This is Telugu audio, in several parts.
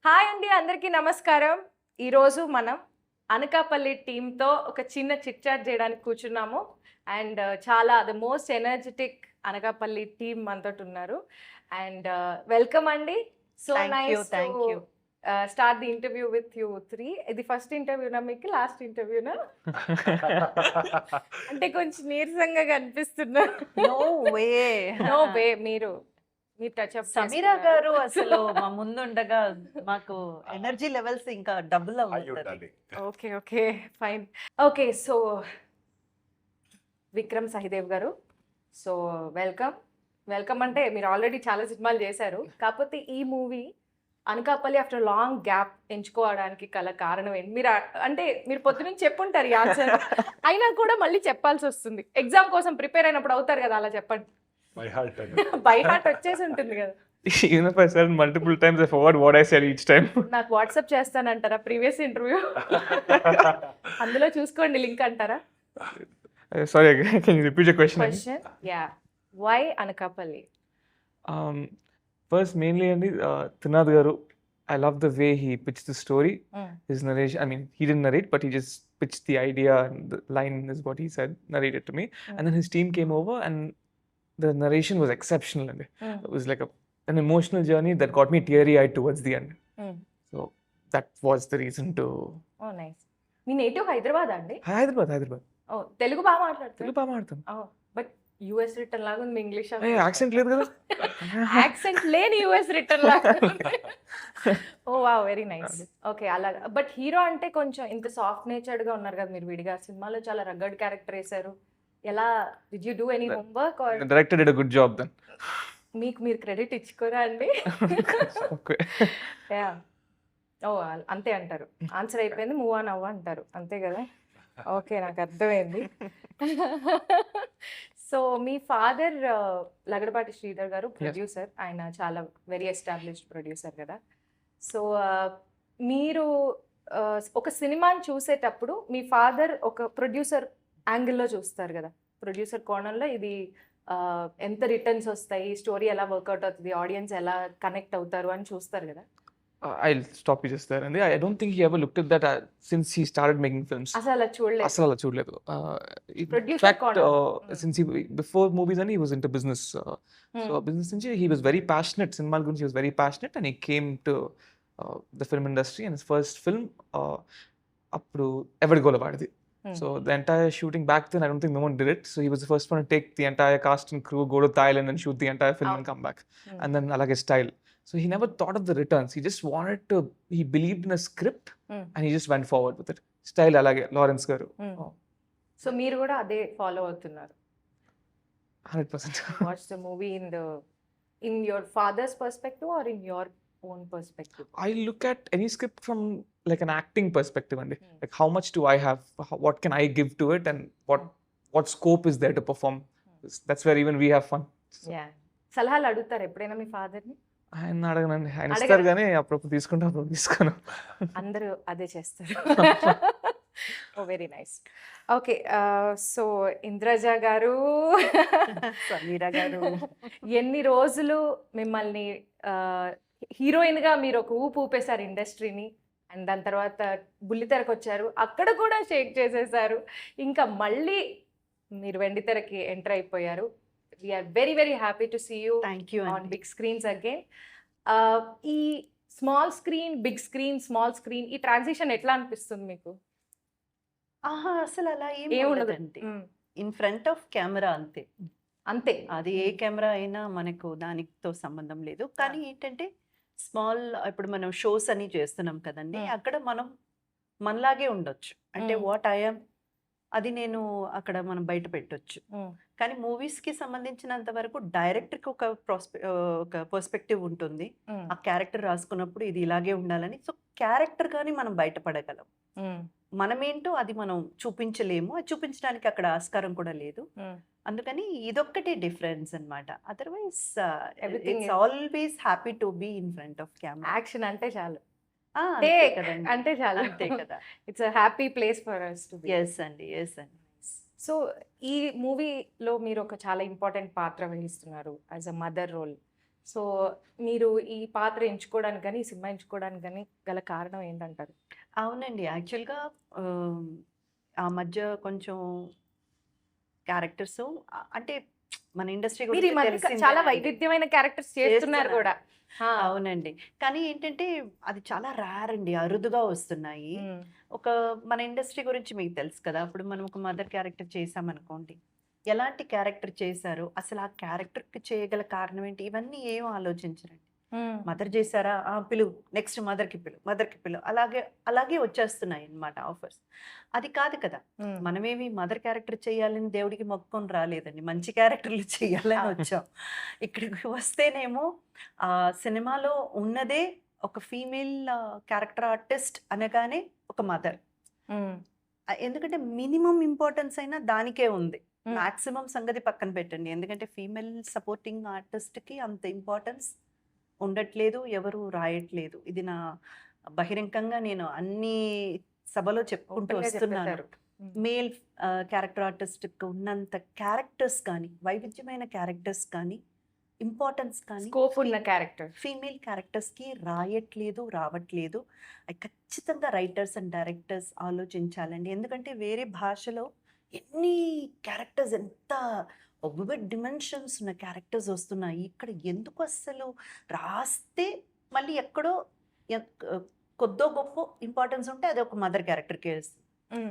హాయ్ అండి, అందరికీ నమస్కారం. ఈరోజు మనం అనకాపల్లి టీమ్‌తో ఒక చిన్న చిట్ చాట్ చేయడానికి కూర్చున్నాము. అండ్ చాలా the most energetic Anakapalli team మనతోటి ఉన్నారు. అండ్ వెల్కమ్ అండి. So nice to thank you. Start the interview with you 3. ఇది ఫస్ట్ ఇంటర్వ్యూనా మీకు? లాస్ట్ ఇంటర్వ్యూనా? అంటే కొంచెం నీరసంగా కనిపిస్తున్నారు. No way. No way. మీరు టచ్ అప్ సమీరా గారు అసలు మా ముందుండగా మాకు ఎనర్జీ లెవెల్స్ ఇంకా డబుల్ అవుతుంది. అయ్యుండాలి. Okay. Okay. Fine. Okay. So Vikram Sahadev garu. So welcome. Welcome అంటే మీరు ఆల్రెడీ చాలా సినిమాలు చేశారు. కాకపోతే ఈ movie Anakapalli after long gap ఎంచుకోవడానికి గల కారణం ఏంటి? అంటే మీరు పొద్దునుంచి చెప్పుంటారు ఈ ఆన్సర్. అయినా కూడా మళ్ళీ చెప్పాల్సి వస్తుంది. ఎగ్జామ్ కోసం ప్రిపేర్ అయినప్పుడు అవుతారు కదా, అలా చెప్పండి. బై హార్ట్ అండి. బై హార్ట్ వచ్చేసి ఉంటుంది కదా. Even if I said multiple times, I forgot what I said each time. నాకు వాట్సాప్ చేస్తానంటారా ప్రీవియస్ ఇంటర్వ్యూ? అందులో చూసుకోండి లింక్ అంటారా? Sorry, can you repeat your question? Question yeah, why Anakapalli? Um, First, mainly, Andy, Trinad Garu, I love the way he pitched the story. His narration, I mean, he didn't narrate, but he just pitched the idea and the line is what he said, narrated to me. And then his team came over and the narration was exceptional. Andy. It was like an emotional journey that got me teary-eyed towards the end. So that was the reason to... oh nice. మీ నేటివ్ హైదరాబాద్ అండి? Hyderabad. ఓ, తెలుగు బాగా మాట్లాడుతారు. తెలుగు బాగా మాట్లాడతాను. బట్ యుఎస్ రిటర్న్ లాగా ఉంది ఇంగ్లీష్. యాక్సెంట్ లేదు కదా. యాక్సెంట్ లేని యుఎస్ రిటర్న్ లాగా. ఓ వావ్, వెరీ నైస్. ఓకే, అలాగా. బట్ హీరో అంటే కొంచెం ఇంత సాఫ్ట్ నేచర్డ్ గా ఉన్నారు కదా మీరు విడిగా. సినిమాలో చాలా రగ్గడ్ క్యారెక్టర్ వేశారు. ఎలా did you do any homework? The director did a good job then. మీకు మీరు క్రెడిట్ ఇచ్చుకోరా అండి? Okay. యా. ఓ అంతే అంటారు. ఆన్సర్ అయిపోయింది, మూవ్ ఆన్ అవ్వ అంటారు, అంతే కదా. ఓకే, నాకు అర్థమైంది. సో మీ ఫాదర్ లగడపాటి శ్రీధర్ గారు ప్రొడ్యూసర్. ఆయన చాలా వెరీ ఎస్టాబ్లిష్డ్ ప్రొడ్యూసర్ కదా. సో మీరు ఒక సినిమాని చూసేటప్పుడు మీ ఫాదర్ ఒక ప్రొడ్యూసర్ యాంగిల్లో చూస్తారు కదా. ప్రొడ్యూసర్ కోణంలో ఇది ఎంత రిటర్న్స్ వస్తాయి, స్టోరీ ఎలా వర్కౌట్ అవుతుంది, ఆడియన్స్ ఎలా కనెక్ట్ అవుతారు అని చూస్తారు కదా. I'll stop you just there. And I don't think he ever looked at that since he started making films. అసలు అలా చూడలేదు. అసలు అలా చూడలేదు. In Producer fact, corner. since before movies and he was into business. So business నుంచి he was very passionate. సినిమాల గురించి he was very passionate and he came to the film industry and his first film అప్పుడు ఎవడి గోలవాడిది. So the entire shooting back then, I don't think no one did it. So he was the first one to take the entire cast and crew, go to Thailand and shoot the entire film and come back. And then alage style. So he never thought of the returns. He just wanted to, he believed in a script and he just went forward with it. Style alage, Lawrence garu. So మీరు కూడా అదే ఫాలో అవుతున్నారు? 100%. Watch the movie in your father's perspective or in your own perspective? I look at any script from like an acting perspective and like how much do I have, what can I give to it and what scope is there to perform. That's where even we have fun. Yeah. సలహాలు అడుగుతారు ఎప్పుడైనా మీ ఫాదర్ని? ఆయన అడగనండి, ఆయన ఇస్తారు కానీ అప్పుడు తీసుకుంటే అప్పుడు తీసుకోను. అందరూ అదే చేస్తారు. Oh very nice. Okay. So Indraja garu, Sameera గారు, ఎన్ని రోజులు మిమ్మల్ని హీరోయిన్గా మీరు ఒక ఊపు ఊపేశారు ఇండస్ట్రీని. అండ్ దాని తర్వాత బుల్లితెరకు వచ్చారు, అక్కడ కూడా షేక్ చేసేసారు. ఇంకా మళ్ళీ మీరు వెండితెరకి ఎంటర్ అయిపోయారు. We're very very happy to see you thank you on big screens again. ఈ small screen, big screen, small screen, ఈ ట్రాన్సిషన్ ఎట్లా అనిపిస్తుంది మీకు? అసలు అలా ఏం ఏముండదు. ఉండదండి. ఇన్ ఫ్రంట్ ఆఫ్ కెమెరా అంతే. అంతే. అది ఏ కెమెరా అయినా మనకు దానితో సంబంధం లేదు. కానీ ఏంటంటే స్మాల్, ఇప్పుడు మనం షోస్ అని చేస్తున్నాం కదండి, అక్కడ మనం మనలాగే ఉండొచ్చు. అంటే వాట్ ఐఎమ్, అది నేను అక్కడ మనం బయట పెట్టొచ్చు. కానీ మూవీస్కి సంబంధించినంత వరకు డైరెక్టర్కి ఒక పర్స్పెక్టివ్ ఉంటుంది. ఆ క్యారెక్టర్ రాసుకున్నప్పుడు ఇది ఇలాగే ఉండాలని. సో క్యారెక్టర్ కానీ మనం బయటపడగలం. మనమేంటో అది మనం చూపించలేము, అది చూపించడానికి అక్కడ ఆస్కారం కూడా లేదు. అందుకని ఇదొక్కటే డిఫరెన్స్ అన్నమాట. Otherwise it's always happy to be in front of camera. Action అంటే చాలు, అంతే కదండి. అంటే చాలు, అంతే కదా. It's happy place for us to be. Yes అండి, ఎస్ అండి. సో ఈ మూవీలో మీరు ఒక చాలా ఇంపార్టెంట్ పాత్ర వహిస్తున్నారు as a mother role. So మీరు ఈ పాత్ర ఎంచుకోవడానికి కానీ ఈ సినిమా ఎంచుకోవడానికి కానీ గల కారణం ఏంటంటారు? అవునండి. యాక్చువల్‌గా ఆ మధ్య కొంచెం క్యారెక్టర్స్ అంటే మన ఇండస్ట్రీ మీరు ఈ గురించి మధ్య తెలిసిందే చాలా అండి. వైవిధ్యమైన క్యారెక్టర్స్ చేస్తున్నారు చేస్తున్నారు. కూడా. ఆ. అవునండి. కానీ ఏంటంటే అది చాలా రేర్ అండి. అరుదుగా వస్తున్నాయి. ఉమ్. ఒక మన ఇండస్ట్రీ గురించి మీకు తెలుసు కదా! ఇప్పుడు మనం ఒక మదర్ క్యారెక్టర్ చేశామనుకోండి. ఎలాంటి క్యారెక్టర్ చేశారో, అసలు ఆ క్యారెక్టర్‌కి చేయగల కారణం ఏంటి? ఇవన్నీ ఏం ఆలోచించరండి. ఉమ్. మదర్ చేశారా? ఆ! పిలువు. నెక్స్ట్ మదర్‌కి పిలువు, మదర్‌కి పిలువు. అలాగే వచ్చేస్తున్నాయన్నమాట ఆఫర్స్. అది కాదు కదా! ఉమ్. మనమేమి మదర్ క్యారెక్టర్ చేయాలని దేవుడికి మొక్కుకొని రాలేదండి. మంచి క్యారెక్టర్‌లు చేయాలని అవును. వచ్చాం. ఇక్కడికి వస్తేనేమో సినిమాలో ఉన్నదే ఒక ఫీమేల్ క్యారెక్టర్ ఆర్టిస్ట్ అనగానే ఒక మదర్. ఉమ్. ఎందుకంటే మినిమమ్ ఇంపార్టెన్స్ అయినా దానికే ఉంది. ఉమ్. మాక్సిమం సంగతి పక్కన పెట్టండి. ఎందుకంటే ఫీమేల్ సపోర్టింగ్ ఆర్టిస్ట్‌కి అంత ఇంపార్టెన్స్ ఉండట్లేదు. ఎవరు రాయట్లేదు. ఇది నా బహిరంగంగా నేను అన్ని సభలో చెప్పుకుంటూ Open గా వస్తున్నాను. చెప్పేశారు. ఉమ్. మేల్ క్యారెక్టర్ ఆర్టిస్ట్‌కి ఉన్నంత క్యారెక్టర్స్ కానీ, వైవిధ్యమైన క్యారెక్టర్స్ కానీ, ఇంపార్టెన్స్ కానీ స్కోప్ ఉన్న క్యారెక్టర్. ఫీమేల్ క్యారెక్టర్స్‌కి రాయట్లేదు, రావట్లేదు. అది ఖచ్చితంగా రైటర్స్ అండ్ డైరెక్టర్స్ ఆలోచించాలండి. ఎందుకంటే వేరే భాషలో ఎన్ని క్యారెక్టర్స్ ఎంత వివిడ్ డిమెన్షన్స్ ఉన్న క్యారెక్టర్స్ వస్తున్నాయి. ఇక్కడ ఎందుకు అస్సలు రాస్తే మళ్ళీ ఎక్కడో కొద్దో గొప్పో ఇంపార్టెన్స్ ఉంటే అది ఒక మదర్ క్యారెక్టర్‌కే వస్తుంది.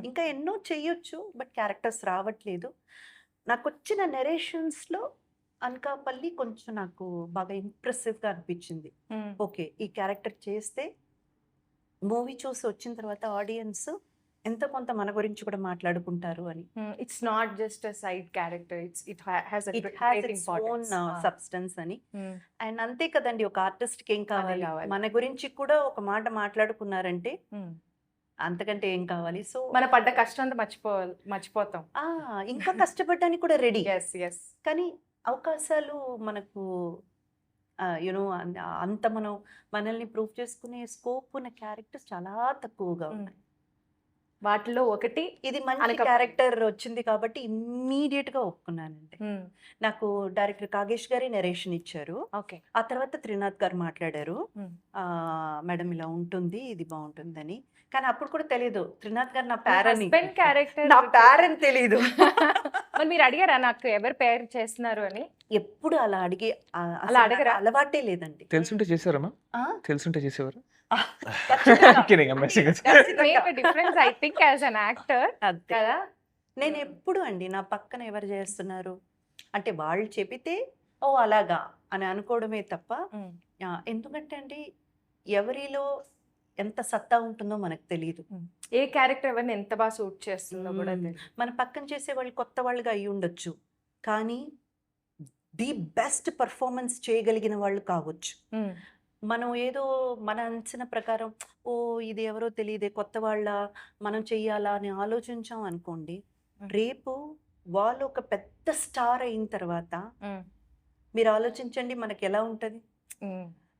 ఇంకా ఎన్నో చెయ్యొచ్చు. బట్ క్యారెక్టర్స్ రావట్లేదు. నాకొచ్చిన నెరేషన్స్‌లో అనకాపల్లి కొంచెం నాకు బాగా ఇంప్రెసివ్‌గా అనిపించింది. ఓకే. ఈ క్యారెక్టర్ చేస్తే మూవీ చూసి వచ్చిన తర్వాత ఆడియన్స్ ఎంతో కొంత మన గురించి కూడా మాట్లాడుకుంటారు అని. It's not just a side character. It has it has its own substance అని. అండ్ అంతే కదండి, ఒక ఆర్టిస్ట్‌కి ఏం కావాలి? కావాలి. మన గురించి కూడా ఒక మాట మాట్లాడుకున్నారంటే అంతకంటే ఏం కావాలి? సో మన పడ్డ కష్టం అంతా మర్చిపోతాం. ఇంకా కష్టపడడానికి కూడా రెడీ. Yes yes. కానీ అవకాశాలు మనకు యునో అంత మనల్ని ప్రూవ్ చేసుకునే స్కోప్ ఉన్న క్యారెక్టర్స్ చాలా తక్కువగా ఉన్నాయి. వాటిలో ఒకటి ఇది మంచి అనకాపల్లి. క్యారెక్టర్ వచ్చింది కాబట్టి ఇమ్మీడియట్ గా ఒప్పుకున్నానండి. నాకు డైరెక్టర్ కాగేష్ గారి నెరేషన్ ఇచ్చారు. ఓకే. ఆ తర్వాత త్రినాథ్ గారు మాట్లాడారు. మేడం ఇలా ఉంటుంది, ఇది బాగుంటుందని. కానీ అప్పుడు కూడా తెలియదు త్రినాథ్ గారు నా పేరని. హస్బెండ్ క్యారెక్టర్ నా పేరని తెలీదు. మరి మీరు అడిగారా నాకు ఎవరు పేరు చేస్తున్నారు అని? ఎప్పుడు అలా అడిగి అలా అడగరా? అలవాటే లేదండి. తెలుసుంటే చేసారమ్మా? ఆ? తెలుసుంటే చేసేవారు? ఖచ్చితంగా. Kidding, I'm messing with you. Make difference I think as an actor అంతే. కదా. నేను ఎప్పుడు అండి నా పక్కన ఎవరు చేస్తున్నారు అంటే వాళ్ళు చెబితే ఓ అలాగా అని అనుకోవడమే తప్ప ఎందుకంటే అండి ఎవరిలో ఎంత సత్తా ఉంటుందో మనకు తెలియదు. ఏ క్యారెక్టర్ ఎవరిని ఎంత బాగా సూట్ చేస్తుందో కూడా తెలియదు. మన పక్కన చేసే వాళ్ళు కొత్త వాళ్ళుగా అయి ఉండొచ్చు, కానీ ది బెస్ట్ పర్ఫార్మెన్స్ చేయగలిగిన వాళ్ళు కావచ్చు. మనం ఏదో మన అంచనా ప్రకారం ఓ ఇది ఎవరో తెలియదే కొత్త వాళ్ళ మనం చెయ్యాలా అని ఆలోచించాం అనుకోండి, రేపు వాళ్ళు ఒక పెద్ద స్టార్ అయిన తర్వాత మీరు ఆలోచించండి మనకి ఎలా ఉంటుంది.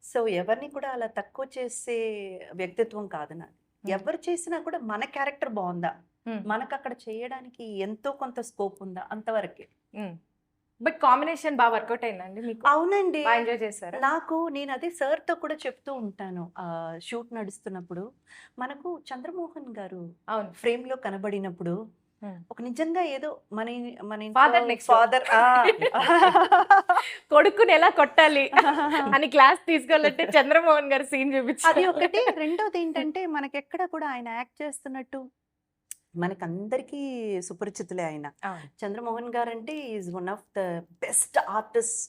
సో ఎవరిని కూడా అలా తక్కువ చేసే వ్యక్తిత్వం కాదు నాది. ఎవరు చేసినా కూడా మన క్యారెక్టర్ బాగుందా, మనకు అక్కడ చేయడానికి ఎంతో కొంత స్కోప్ ఉందా, అంతవరకే. బట్ కాంబినేషన్ బాగా వర్కౌట్ అయిందండి మీకు? అవునండి, ఎంజాయ్ చేశారా? నేను అదే సార్తో కూడా చెప్తూ ఉంటాను. షూట్ నడుస్తున్నప్పుడు మనకు చంద్రమోహన్ గారు అవును ఫ్రేమ్ లో కనబడినప్పుడు ఒక నిజంగా ఏదో మన Father next door. ఫాదర్ కొడుకుని ఎలా కొట్టాలి అని క్లాస్ తీసుకోవాలంటే చంద్రమోహన్ గారు సీన్ అది చూపించారు. ఒకటి. రెండోది ఏంటంటే మనకెక్కడ కూడా ఆయన యాక్ట్ చేస్తున్నట్టు మనకందరికీ సుపరిచితులే ఆయన. చంద్రమోహన్ గారు అంటే is one of the best artist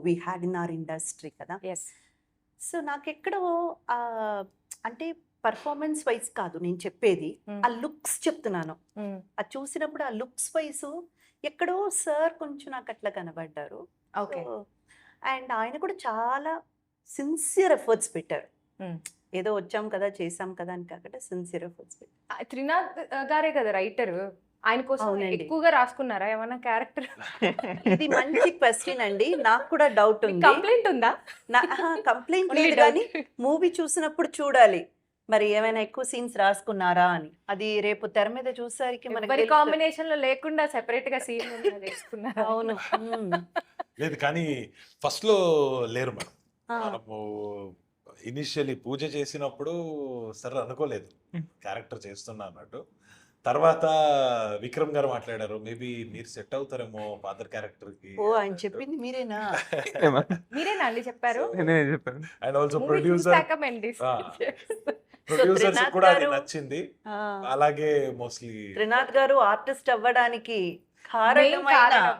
we had in our industry కదా. సో నాకెక్కడో అంటే పర్ఫార్మెన్స్ వైజ్ కాదు నేను చెప్పేది, ఆ లుక్స్ చెప్తున్నాను. అది చూసినప్పుడు ఆ లుక్స్ వైజ్ ఎక్కడో సార్ కొంచెం నాకు అట్లా కనబడ్డారు. అండ్ ఆయన కూడా చాలా సిన్సియర్ ఎఫర్ట్స్ పెట్టారు. ఏదో వచ్చాం కదా చేసాం కదా అని కాకుండా సిన్సియర్ ఎఫర్ట్స్ పెట్టారు. త్రినాథ్ గారే కదా రైటర్, ఆయన కోసం అవునండి. ఎక్కువగా రాసుకున్నారా ఏమన్నా క్యారెక్టర్? ఇది మంచి క్వశ్చన్ అండి, నాకు కూడా డౌట్ ఉంది. కంప్లైంట్ ఉందా? కంప్లైంట్ Only లేదు doubt. కానీ మూవీ చూసినప్పుడు చూడాలి. మరి ఏమైనా ఎక్కువ సీన్స్ రాసుకున్నారా అని. అది రేపు తెర మీద చూసేసరికి మనకి ఎవరి తెలుస్తది. కాంబినేషన్ లో లేకుండా సెపరేట్ గా సీన్ చేసుకున్నారు. అవును. లేదు కానీ ఫస్ట్ లో లేరు మేడం. ఆ. మనము ఇనిషియలీ పూజ చేసినప్పుడు సరే అనుకోలేదు క్యారెక్టర్ చేస్తున్నా అన్నట్టు. తర్వాత విక్రమ్ గారు మాట్లాడారు, మేబీ మీరు సెట్ అవుతారేమో ఫాదర్ క్యారెక్టర్ కి. ఓ ఆయన చెప్పింది మీరేనా? మీరేనా అండి చెప్పారు? నేనే చెప్పాను. అండ్ ఆల్సో Movie ప్రొడ్యూసర్ చూశాక మేము decide చేస్తాం. ప్రొడ్యూసర్స్ త్రినాథ్ కూడా అది గారు- నచ్చింది. ఆ, అలాగే మోస్ట్లీ త్రినాథ్ గారు ఆర్టిస్ట్ అవ్వడానికి Main కారణమైన కారణం.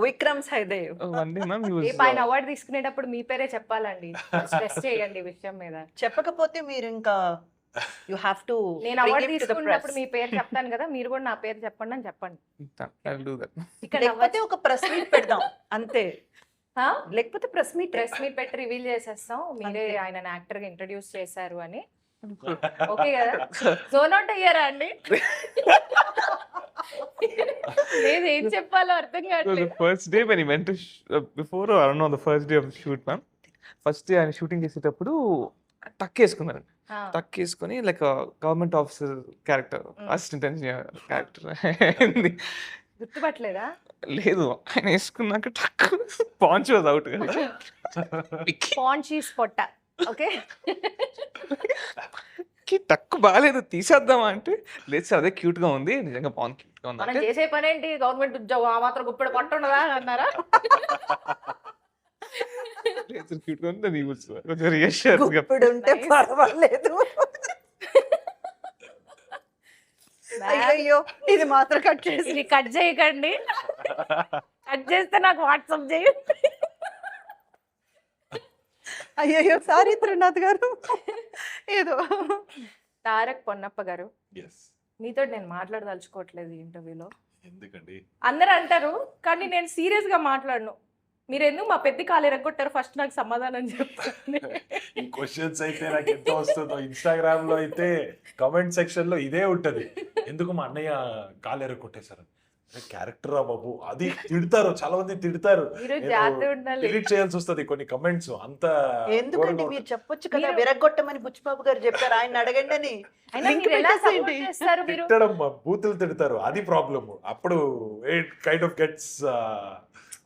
Vikram Sahadev. One day ma'am రేపు ఆయన అవార్డు తీసుకునేటప్పుడు మీ పేరే చెప్పాలండి. స్ట్రెస్ చేయండి ఈ విషయం మీద. చెప్పకపోతే మీరు ఇంకా యు హావ్ టు నేను అవార్డు తీసుకున్నప్పుడు మీ పేరు చెప్తాను కదా, మీరు కూడా నా పేరు చెప్పండి అని చెప్పండి. ఇక్కడ లేకపోతే ఒక ప్రెస్ మీట్ పెడదాం అంతే. లేకపోతే ప్రెస్ మీట్ ప్రెస్ మీట్ పెట్టి రివీల్ చేసేస్తాం మీరే అంతే. ఆయన యాక్టర్ గా ఇంట్రడ్యూస్ చేశారు అని. ఓకే కదా? జోన్ అవుట్ అయ్యారా అండి? లేదు ఏం చెప్పాలో అర్థం కావట్లేదు. First day when went before I don't know the first day of shoot ma'am. First day ఆయన షూటింగ్ చేసేటప్పుడు టక్ వేసుకున్నాను. టక్ వేసుకొని like government officer character, assistant engineer character గుర్తుపట్టలేదా? లేదు. ఆయన వేసుకున్నాక టక్ పాంచ్ వాజ్ అవుట్ కదా. పాంచీస్ పొట్ట. ఓకే టక్ బాగాలేదు తీసేద్దామా అంటే లేదు సార్ అదే క్యూట్ గా ఉంది, నిజంగా బాగుంది, క్యూట్ గా ఉంది మనం అంటే చేసే పని ఏంటి? గవర్నమెంట్ ఉద్యోగం ఆ మాత్రం గుప్పెడు పట్టు ఉండదా అన్నారా? లేదు క్యూట్ గా ఉంది, అది కొంచెం రియాష్యూర్ గా ఇప్పుడు ఉంటే Nice. పర్వాలేదు. అయ్యో ఇది మాత్రం కట్ చేసి ఇది కట్ చేయకండి. కట్ చేస్తే నాకు వాట్సాప్ చేయండి. అయ్యో సారీ త్రినాథ్ గారు. ఏదో తారక్ పొన్నప్ప గారు, ఎస్ మీతో నేను మాట్లాడదలుచుకోవట్లేదు ఈ ఇంటర్వ్యూలో. ఎందుకండి అందరు అంటారు కానీ నేను సీరియస్ గా మాట్లాడను. మీరు ఎందుకు మా పెద్ద కాలు ఎరగొట్టారు ఫస్ట్ నాకు సమాధానం చెప్తాను. ఈ క్వశ్చన్స్ అయితే నాకు ఎంత వస్తుందో. ఇన్స్టాగ్రామ్ లో అయితే కామెంట్ సెక్షన్ లో ఇదే ఉంటది, ఎందుకు మా అన్నయ్య కాలు కొట్టేశారు, క్యారెక్టర్ రా బాబు, అది తిడతారు, చాలా మంది తిడతారు. మీరు జాగ్రత్త ఉండాలి. డిలీట్ చేయాల్సి వస్తది కొన్ని కమెంట్స్. అంత ఎందుకండి మీరు చెప్పొచ్చు కదా, మీరు- విరగొట్టమని బుచ్చిబాబు గారు చెప్పారు, ఆయన అడగండి అని. అయినా Link మీరు ఎలా పెట్టేసేయండి. support చేస్తారు మీరు? తిట్టడం, బూతులు తిడతారు, అది ప్రాబ్లమ్. అప్పుడు it kind of gets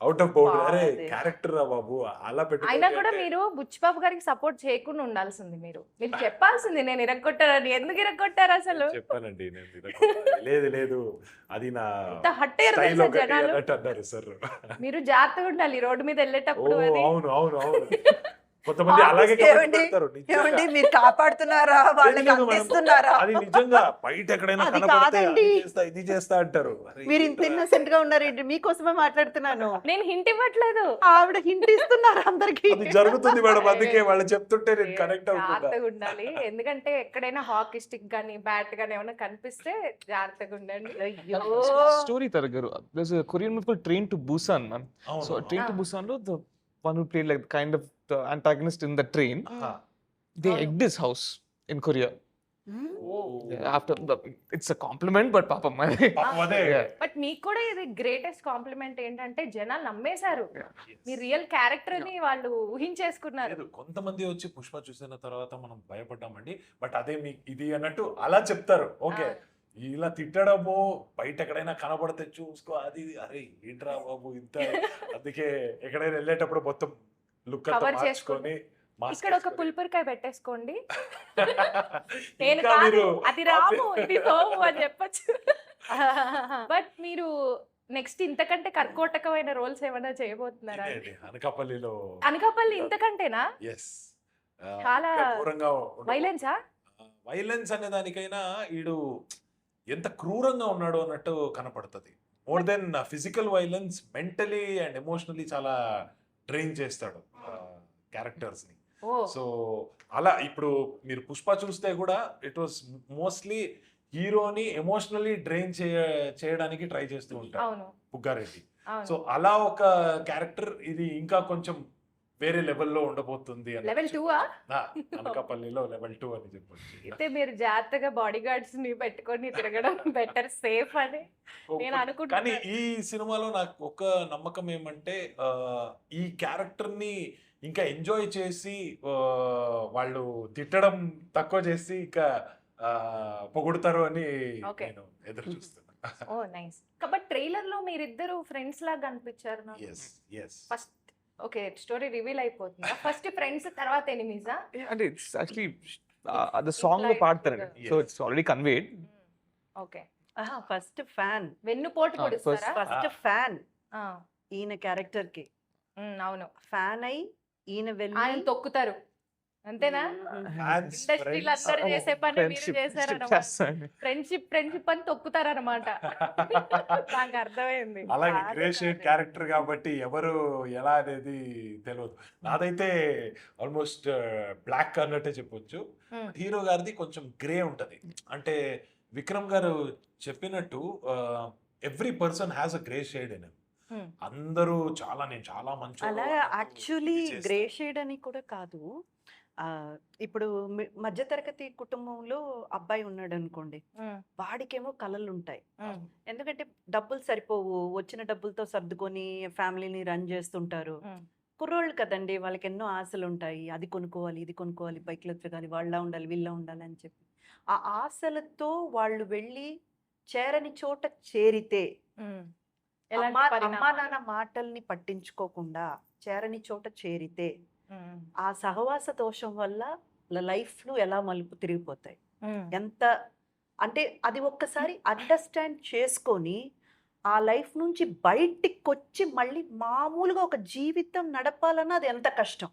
out of boundary. అరే అదే. క్యారెక్టర్ రా బాబు అలా అయినా కూడా పెట్టి మీరు బుచ్చిబాబు గారికి సపోర్ట్ చేయకుండా ఉండాల్సింది. మీరు చెప్పాల్సింది నేను ఇరగొట్టారని. ఎందుకు ఇరగొట్టారు అసలు? చెప్పానండి నేను ఇరగొట్టాను. లేదు లేదు అది నా ఇంత హట్ అయ్యారు స్టైల్ తెలుసా ఒకటి జనాలు. అన్నట్టు అన్నారు సార్. మీరు జాగ్రత్తగా ఉండాలి రోడ్డు మీద ఓ వెళ్ళేటప్పుడు. అది అవును అవును అవును. కొంతమంది Office అలాగే కి comment ఏమండి? పెడతారు, నిజంగా. ఏమండి మీరు కాపాడుతున్నారా, వాళ్ళకి లేదు, లేదు, అందిస్తున్నారా? అది నిజంగా బయట ఎక్కడైనా అది కనబడితే కాదండి. అది చేస్తా ఇది చేస్తా అంటారు. అరే మీరు ఇంత ఏంట్రా? ఇన్నసెంట్ గా ఉన్నారేంటి? మీకోసమే మాట్లాడుతున్నాను. నేను హింట్ ఇవ్వట్లేదు. ఆవిడ హింట్ ఇస్తున్నారు అందరికి. అది జరుగుతుంది మేడం, అందుకే వాళ్ళు చెప్తుంటే నేను కనెక్ట్ అవుతున్నా. జాగ్రత్తగా ఉండాలి. ఎందుకంటే ఎక్కడైనా హాకీ స్టిక్ గానీ బ్యాట్ గానీ ఏమైనా కనిపిస్తే జాగ్రత్తగా ఉండండి. అయ్యో story తరగరు. There's a Korean movie called Train to Busan, man. అవును, So Train to Ah. Busan lo the one who played like kind of the antagonist in the train, ఆహా. they అవును. egged his house in Korea. Oh. After it's a compliment, but papa my పాపం అదే. yeah. బట్ మీకు కూడా ఇది గ్రేటెస్ట్ కాంప్లిమెంట్ ఏంటంటే జనాలు నమ్మేశారు. Yes. మీ రియల్ క్యారెక్టర్ ని వాళ్ళు ఊహించేసుకున్నారు. లేదు, కొంతమంది వచ్చి పుష్ప చూసిన తర్వాత మనం భయపడ్డామండి, బట్ అదే మీ ఇది అన్నట్టు అలా చెప్తారు. ఓకే ఇలా తిట్టడము, బయట ఎక్కడైనా కనబడితే చూసుకో అది ఇది. అరే ఏంట్రా బాబు ఇంత. అందుకే ఎక్కడైనా వెళ్ళేటప్పుడు మొత్తం లుక్ అంతా Cover మార్చుకొని mask ఇక్కడ ఒక వేసుకొని. పుల్పరికాయ పెట్టేసుకోండి. నేను ఇంకా కాదు మీరు అది రాము ఇది సోము అని చెప్పచ్చు. బట్ మీరు నెక్స్ట్ ఇంతకంటే కర్కోటకమైన రోల్స్ ఏమైనా చేయబోతున్నారా? ఇదే అండి, అనకాపల్లిలో అనకాపల్లి ఇంతకంటేనా? ఎస్ చాలా ఘోరంగా వైలెన్సా? వైలెన్స్ అనే దానికైనా ఈడు ఎంత క్రూరంగా ఉన్నాడు అన్నట్టు కనపడుతుంది. More than physical violence, mentally and emotionally చాలా డ్రైన్ చేస్తాడు క్యారెక్టర్స్ ని. ఓ సో అలా ఇప్పుడు మీరు పుష్ప చూస్తే కూడా ఇట్ వాస్ మోస్ట్లీ హీరోని ఎమోషనలీ డ్రైన్ చేయడానికి ట్రై చేస్తూ ఉంటారు అవును బుగ్గారెడ్డి. అవును. సో అలా ఒక క్యారెక్టర్ ఇది ఇంకా కొంచెం వేరే లెవెల్లో ఉండబోతుంది అని లెవెల్ 2 అనకాపల్లిలో లెవెల్ 2 అని చెప్పొచ్చు. అయితే మీరు జాగ్రత్తగా బాడీ గార్డ్స్ ని పెట్టుకొని తిరగడం బెటర్, సేఫ్ అని నేను కానీ అనుకుంటున్నాను. ఈ సినిమాలో నాకు ఒక నమ్మకం ఏమంటే ఈ క్యారెక్టర్ ని ఇంకా ఎంజాయ్ చేసి వాళ్ళు తిట్టడం తక్కువ చేసి ఇంకా పొగుడుతారు అని Okay. నేను ఎదురు చూస్తున్నా. ఓ నైస్. కాబట్టి ట్రైలర్ లో మీరిద్దరు ఫ్రెండ్స్ లాగా అనిపించారు నాకు. Yes first okay, story reveal అయిపోతుందా? ఫస్ట్ ఫ్రెండ్స్ తర్వాత ఎనిమీసా? And it's actually the song lo Implied paadtaru, Yes. so it's already conveyed. Okay, first fan వెన్నుపోటు Ah, పొడుస్తారా? ఫస్ట్ ఫ్యాన్ ఆ, ఈయన క్యారెక్టర్ కి అవును. ఫ్యాన్ అయి ఈయన ఆయన వెళ్ళి తొక్కుతారు అంతేనా? ఇండస్ట్రీలో అందరూ చేసే పని మీరు Friendship చేశారన్నమాట. చేస్తాను. ఫ్రెండ్షిప్ అని తొక్కుతారన్నమాట. నాకు అర్థమైంది. అలాగే కాదు, గ్రే షేడ్ కాదు. క్యారెక్టర్ కాబట్టి ఎవరు ఎలా అనేది తెలియదు. నాదైతే ఆల్మోస్ట్ బ్లాక్ అన్నట్టే చెప్పొచ్చు. Hmm. హీరో గారిది కొంచెం గ్రే ఉంటది. అంటే విక్రమ్ గారు చెప్పినట్టు every person has a grey shade in. Hmm. అందరూ నేను చాలా మంచి అలా యాక్చువల్లీ గ్రే షేడ్ అని కూడా కాదు. ఇప్పుడు మధ్యతరగతి కుటుంబంలో అబ్బాయి ఉన్నాడు అనుకోండి, వాడికేమో కలలు ఉంటాయి. ఎందుకంటే డబ్బులు సరిపోవు, వచ్చిన డబ్బులతో సర్దుకొని ఫ్యామిలీని రన్ చేస్తుంటారు. కుర్రోళ్ళు కదండి, వాళ్ళకి ఎన్నో ఆశలు ఉంటాయి. అది కొనుక్కోవాలి, ఇది కొనుక్కోవాలి, బైక్లో తిరగాలి, వాళ్ళ ఉండాలి, వీళ్ళ ఉండాలి అని చెప్పి ఆ ఆశలతో వాళ్ళు వెళ్ళి చేరని చోట చేరితే అమ్మా నాన్న మాటల్ని పట్టించుకోకుండా చేరని చోట చేరితే ఆ సహవాస దోషం వల్ల లైఫ్ లో ఎలా మలుపు తిరిగిపోతాయి. ఎంత అంటే అది ఒక్కసారి అండర్స్టాండ్ చేసుకొని ఆ లైఫ్ నుంచి బయటికి వచ్చి మళ్ళీ మామూలుగా ఒక జీవితం నడపాలన్నా అది ఎంత కష్టం.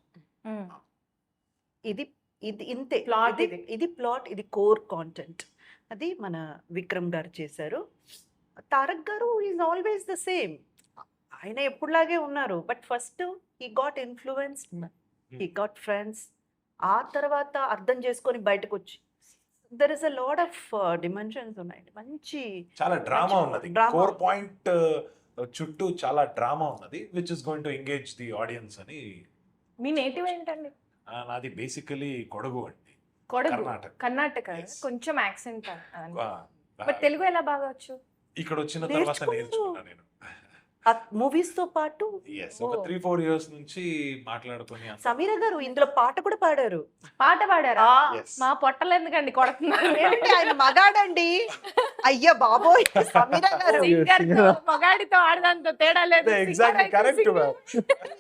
ఇది ఇది ఇంతే Plot ఇది ప్లాట్, ఇది కోర్ కాంటెంట్. అది మన విక్రమ్ గారు చేశారు. తారక్ గారు ఈజ్ ఆల్వేస్ ద సేమ్. ఆయన ఎప్పుడులాగే ఉన్నారు. But first he got influence, he got friends. ఆ తర్వాత అర్థం చేసుకొని బయటకు వచ్చి there is a lot of dimensions ఉన్నాయి. మంచి చాలా డ్రామా ఉన్నది. drama కోర్ ఉంది. పాయింట్ చుట్టూ చాలా డ్రామా ఉన్నది, which is going to engage the audience అని. మీ నేటివ్ ఏంటండి? నాది బేసికలీ కొడగు అండి, కొడగు, కర్ణాటక. కర్ణాటక. Yes. కొంచెం యాక్సెంట్. ఆ, బట్ తెలుగు ఎలా బాగా వచ్చు? ఇక్కడ వచ్చిన తర్వాత నేర్చుకున్నారు. నేర్చుకున్నా నేను. ఆ మూవీస్ తో పాటు Yes, ఒక 3-4 years నుంచి మాట్లాడుకొని సమీర గారు ఇందులో పాట కూడా పాడారు. పాట పాడారా? Yes. మా పొట్టలు ఎందుకండి కొడుతున్నారు? ఏమిటి ఆయన మగాడండి. అయ్యా బాబోయ్, సమీర గారు Oh, yes, సింగర్ తో, yeah. మగాడితో ఆడదాంతో తేడా లేదు. అదే, Singer exactly, అయితే correct, singer. ma'am.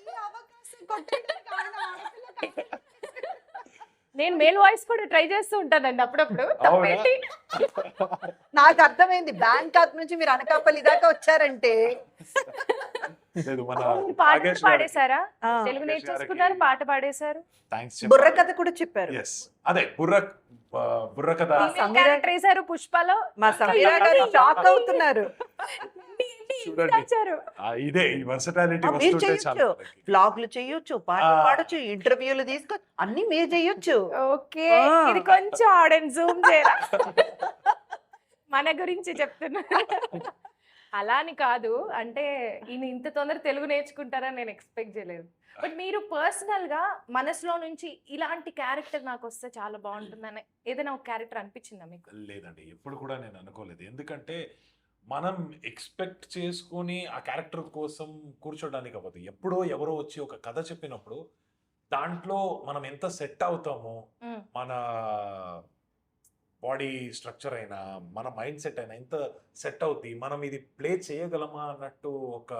ఈ అవకాశం కొట్టడానికి ఆయన ఆడపిల్ల కాదు. నేను మేల్ వాయిస్ కూడా ట్రై చేస్తూ ఉంటానండి అప్పుడప్పుడు. తప్పేంటి? నాకు అర్థమైంది, బ్యాంకాక్ నుంచి మీరు అనకాపల్లి దాకా వచ్చారంటే లేదు, మన మీరు పాట నాగేష్ గారికి పాడేశారా? ఆ, తెలుగు నాగేష్ నేర్చేసుకున్నారు, గారికి పాట పాడేశారు. థ్యాంక్స్ బుర్ర కథ కూడా చెప్పారు. ఎస్, అదే బుర్ర కథ. సమీర- క్యారెక్టర్ వేశారు పుష్పలో. మా సమీర గారు షాక్ అవుతున్నారు. చూడండి. నచ్చారు. ఇదే ఈ వర్సటాలిటీ ఆ, మీరు వస్తుంటే చేయొచ్చు, చాలా వ్లాగ్లు చేయొచ్చు, పాటలు ఆ. పాడొచ్చు, ఇంటర్వ్యూలు తీసుకో, అన్ని మీరు చేయొచ్చు. ఓకే, ఆ. ఇది కొంచెం ఆడియన్స్ జూమ్ చేయరా? మన గురించి చెప్తున్నా. అలా అని కాదు, అంటే ఈయన ఇంత తొందర తెలుగు నేర్చుకుంటారని నేను ఎక్స్పెక్ట్ చేయలేదు. బట్ మీరు పర్సనల్ గా మనసులో నుంచి ఇలాంటి క్యారెక్టర్ నాకు వస్తే చాలా బాగుంటుందని ఏదైనా ఒక క్యారెక్టర్ అనిపించిందా మీకు? లేదండి, ఎప్పుడు కూడా నేను అనుకోలేదు. ఎందుకంటే మనం ఎక్స్పెక్ట్ చేసుకొని ఆ క్యారెక్టర్ కోసం కూర్చోడానికి అవ్వదు. ఎప్పుడో ఎవరో వచ్చి ఒక కథ చెప్పినప్పుడు దాంట్లో మనం ఎంత సెట్ అవుతామో, మ్మ్. మన బాడీ స్ట్రక్చర్ అయినా మన మైండ్ సెట్ అయినా ఎంత సెట్ అవుద్ది, మనం ఇది ప్లే చేయగలమా అన్నట్టు ఒక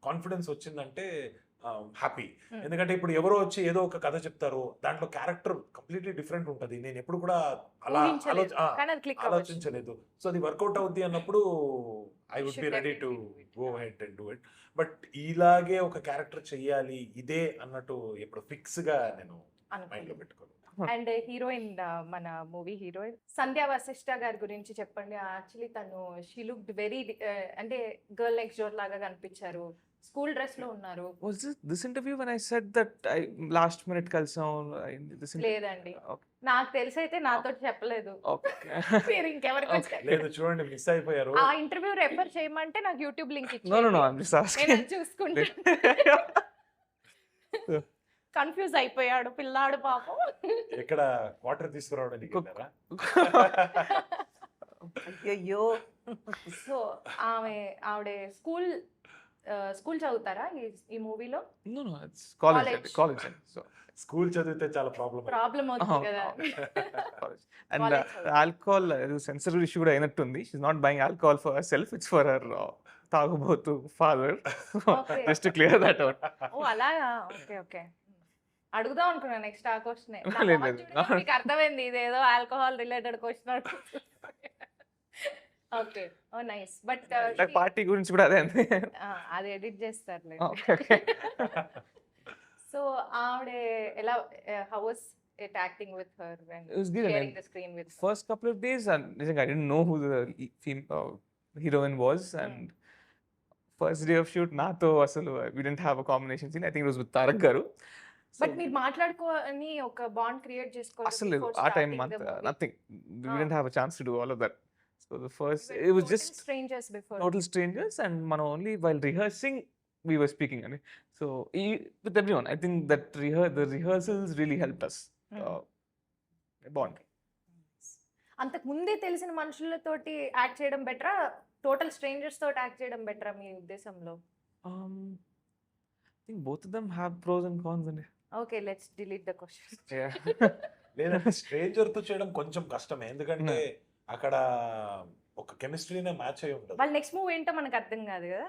కాన్ఫిడెన్స్ వచ్చిందంటే హ్యాపీ. Hmm. ఎందుకంటే ఇప్పుడు ఎవరో వచ్చి ఏదో ఒక కథ చెప్తారు, దాంట్లో క్యారెక్టర్ కంప్లీట్లీ డిఫరెంట్ ఉంటుంది. నేను ఎప్పుడు కూడా అలా ఊహించలేదు. కానీ అది click అవ్వచ్చు. ఆలోచించలేదు. సో అది వర్కౌట్ అవుద్ది అన్నప్పుడు I would be Should ready to definitely do it. Go ahead and do it. But ఇలాగే ఒక క్యారెక్టర్ చెయ్యాలి ఇదే అన్నట్టు ఎప్పుడు ఫిక్స్ గా నేను మైండ్ లో పెట్టుకోను. అండ్ హీరోయిన్, మన మూవీ హీరోయిన్ సంధ్యా వశిష్ఠ గారి గురించి చెప్పండి. యాక్చువల్లీ తను షీ లుక్డ్ వెరీ, అంటే గర్ల్ నెక్స్ట్ డోర్ లాగా కనిపించారు. స్కూల్ డ్రెస్ లో ఉన్నారు. Was this interview when I said that I last minute kalsam? లేదండి, Okay. నాకు తెలిసి అయితే నాతో చెప్పలేదు. Okay. మీరు ఇంకెవరికి Okay. లేదు చూడండి, మిస్ అయిపోయారు. ఆ ఇంటర్వ్యూ రెఫర్ చేయమంటే నాకు యూట్యూబ్ లింక్ ఇచ్చి No, I'm just asking. చూసుకుంటా. కన్ఫ్యూజ్ అయిపోయాడు పిల్లాడు పాపం. ఎక్కడ వాటర్ తీసుకురావడానికి వెళ్ళారా? అయ్యయ్యో. సో ఆవిడ స్కూల్ స్కూల్ చదువుతారా ఈ మూవీలో? No, no, it's college. College. College. So, school చదివితే చాలా ప్రాబ్లం. ప్రాబ్లం అవుతుంది కదా. college. And College చదువు. alcohol, సెన్సర్ ఇష్యూ కూడా అయినట్టుంది. She's not buying alcohol for herself. It's for her తాగుబోతు father. Okay. Just to clear that out. ఓ అలాగా, ఓకే ఓకే. అడుగుదాం అనుకున్నా నెక్స్ట్ ఆ క్వశ్చన్. లేదు, లేదు. మీకు అర్థమైంది ఇదేదో alcohol related question. Okay, oh nice. But party గురించి కూడా అదే అండి. అది ఎడిట్ చేస్తారు. Okay, okay. సో ఆవిడ ఎలా, how was it acting with her and It was good. Sharing the screen with? First couple of days, and I didn't know who the heroine was, and first day of shoot, nato asalu we didn't have a combination scene. I think it was with Tarak garu. But మీరు మాట్లాడుకోని ఒక బాండ్ క్రియేట్ చేసుకోవాలి. అసలు లేదు ఆ time nothing. We didn't have a chance to do all of that. So the first, it was just strangers before. total strangers, and మనం only while rehearsing we were speaking. So with everyone, I think that the rehearsals really helped us bond. అంతకు ముందే తెలిసిన మనుషులతోటి యాక్ట్ చేయడం బెటరా, టోటల్ స్ట్రేంజర్స్ తోటి యాక్ట్ చేయడం బెటరా మీ ఉద్దేశంలో? I think both of them have pros and cons. Okay, let's delete the question. Yeah. లేదంటే స్ట్రేంజర్ తో చేయడం కొంచెం కష్టమే, ఎందుకంటే అక్కడ ఒక కెమిస్ట్రీనే మ్యాచ్ అయి ఉంటుంది. వాళ్ళ నెక్స్ట్ మూవ్ ఏంటో మనకు అర్థం కాదు కదా.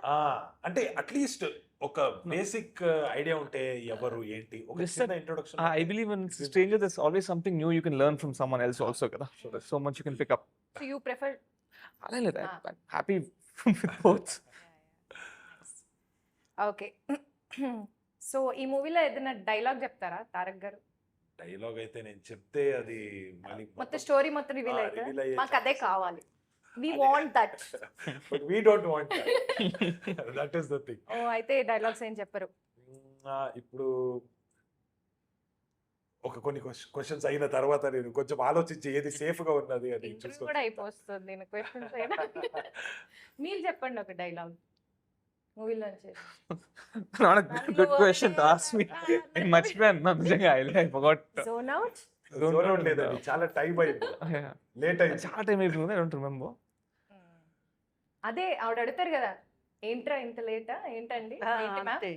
అంటే అట్లీస్ట్ ఒక బేసిక్ ఐడియా ఉంటే ఎవరు ఏంటి ఒక Just చిన్న introduction. I believe when it's a stranger, there's always something new you can learn from someone else also. Kada. So there's so much you can pick up. So you prefer? అలా లేదు, I'm happy with both. Okay. So ఈ మూవీలో ఏదైనా డైలాగ్ చెప్తారా తారక్ గారు? డైలాగ్ అయితే నేను చెప్తే అది మళ్ళీ మొత్తం స్టోరీ మొత్తం రివీల్ reveal అయితే అయ్యే మాకు అదే కావాలి. We want that. But we don't want that is the thing. ఓ అయితే డైలాగ్స్ ఏం చెప్పరు? ఇప్పుడు ఒక కొన్ని క్వశ్చన్స్ అయిన తర్వాత నేను కొంచెం ఆలోచించి ఏది సేఫ్ గా ఉన్నది అని ఇంటర్వ్యూ కూడా అయిపోతుంది, నేను క్వశ్చన్స్ అయినా. మీరు చెప్పండి ఒక డైలాగ్ మూవీలో నుంచి. Not a good question to ask me. నేను మర్చిపోయాను నిజంగా. I forgot. Zone out. Zone out లేదండి, చాలా టైం అయింది, Yeah. లేట్ అయింది. చాలా టైం అయిపోయింది. I don't remember. అదే ఆవిడ అడుగుతారు కదా, ఏంట్రా ఇంత లేటా, ఏంటండి, ఏంటి మ్యామ్? అంతే,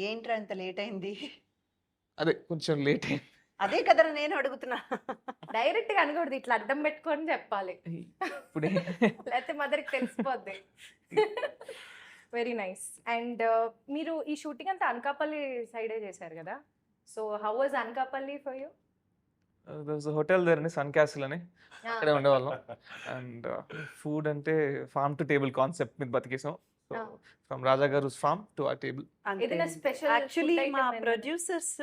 ఏంట్రా ఇంత లేట్ అయింది, అదే కొంచెం లేట్ అయింది. అదే కదా నేను అడుగుతున్నా. డైరెక్ట్ గా అనకూడదు, ఇట్లా అడ్డం పెట్టుకొని చెప్పాలి, ఇప్పుడే లేకపోతే మదర్కి తెలిసిపోద్ది. Very nice. అండ్ మీరు ఈ షూటింగ్ అంతా అనకాపల్లి సైడే చేశారు కదా, so how was Anakapalli for you? there was a hotel there in Sun Castle అని అక్కడే ఉండేవాళ్ళం. అండ్ ఫుడ్ అంటే ఫార్మ్ టు టేబుల్ కాన్సెప్ట్ మీద బతికేసాం. So from Raja garu farm to ఆ టేబుల్. ఏదైనా స్పెషల్ యాక్చువల్లీ మా producers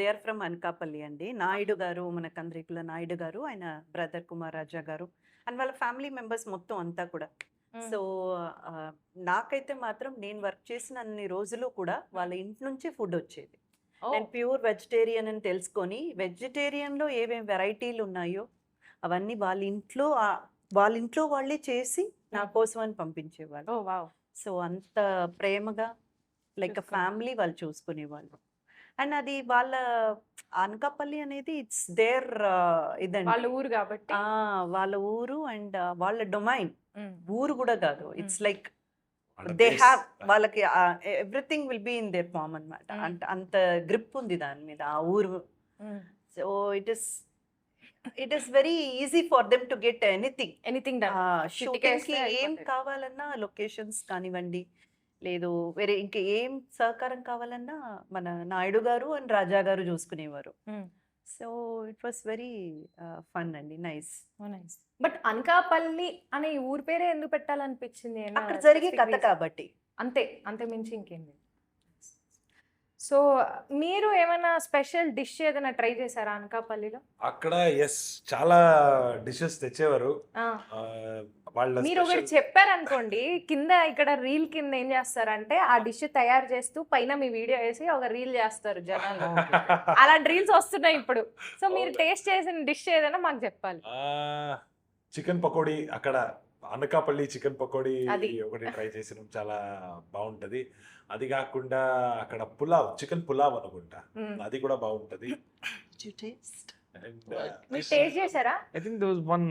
they are from Anakapalli అండి. నాయుడు గారు, మన కంద్రికుల నాయుడు గారు, ఆయన బ్రదర్ కుమార్ రాజా గారు, అండ్ వాళ్ళ ఫ్యామిలీ మెంబర్స్ మొత్తం అంతా కూడా. సో నాకైతే మాత్రం నేను వర్క్ చేసిన అన్ని రోజులు కూడా వాళ్ళ ఇంటి నుంచే ఫుడ్ వచ్చేది. నేను ప్యూర్ వెజిటేరియన్ అని తెలుసుకొని వెజిటేరియన్లో ఏమేమి వెరైటీలు ఉన్నాయో అవన్నీ వాళ్ళ ఇంట్లో వాళ్ళే చేసి నా కోసం అని పంపించేవాళ్ళు. ఓ వావ్. సో అంత ప్రేమగా లైక్ ఫ్యామిలీ వాళ్ళు చూసుకునేవాళ్ళు. అండ్ అది వాళ్ళ అనకాపల్లి అనేది ఇట్స్ దేర్ ఇదండి, వాళ్ళ ఊరు కాబట్టి. వాళ్ళ ఊరు అండ్ వాళ్ళ డొమైన్, ఊరు కూడా కాదు, ఇట్స్ లైక్ వాళ్ళ దే base. హ్యావ్, వాళ్ళకి everything will be in their farm అనమాట. అంత గ్రిప్ ఉంది దాని మీద ఆ ఊరు. So it is very easy for them to get anything. Anything shooting కి ఏం కావాలన్నా లొకేషన్స్ కానివ్వండి, లేదు వేరే ఇంకా ఏం సహకారం కావాలన్నా మన నాయుడు గారు అండ్ రాజా గారు చూసుకునేవారు. So it was very fun అండి, నైస్. బట్ అనకాపల్లి అనే ఈ ఊరి పేరే ఎందుకు పెట్టాలనిపించింది? అక్కడ జరిగే కథ కాబట్టి. అంతే, అంతే మించి ఇంకేంది. సో మీరు ఏమైనా స్పెషల్ డిష్ ఏదైనా ట్రై చేశారా అనకాపల్లిలో? అక్కడ ఎస్ చాలా డిషెస్ తెచ్చేవారు. వాళ్ళ మీరు ఒకటి చెప్పారనుకోండి, కింద ఇక్కడ రీల్ కింద ఏం చేస్తారంటే ఆ డిష్ తయారు చేస్తూ పైన మీ వీడియో వేసి ఒక రీల్ చేస్తారు జనాలు. అలాంటి రీల్స్ వస్తున్నాయి ఇప్పుడు. సో మీరు టేస్ట్ చేసిన డిష్ ఏదైనా మాకు చెప్పాలి. చికెన్ పకోడీ, అక్కడ అనకాపల్లి చికెన్ పకోడీ అది. ఒకటి ట్రై చేసినాం, చాలా బాగుంటది. అది కాకుండా అక్కడ పులావ్, చికెన్ పులావ్ అనుకుంటా, అది కూడా బాగుంటది. మీరు టేస్ట్ చేశారా? I think there was one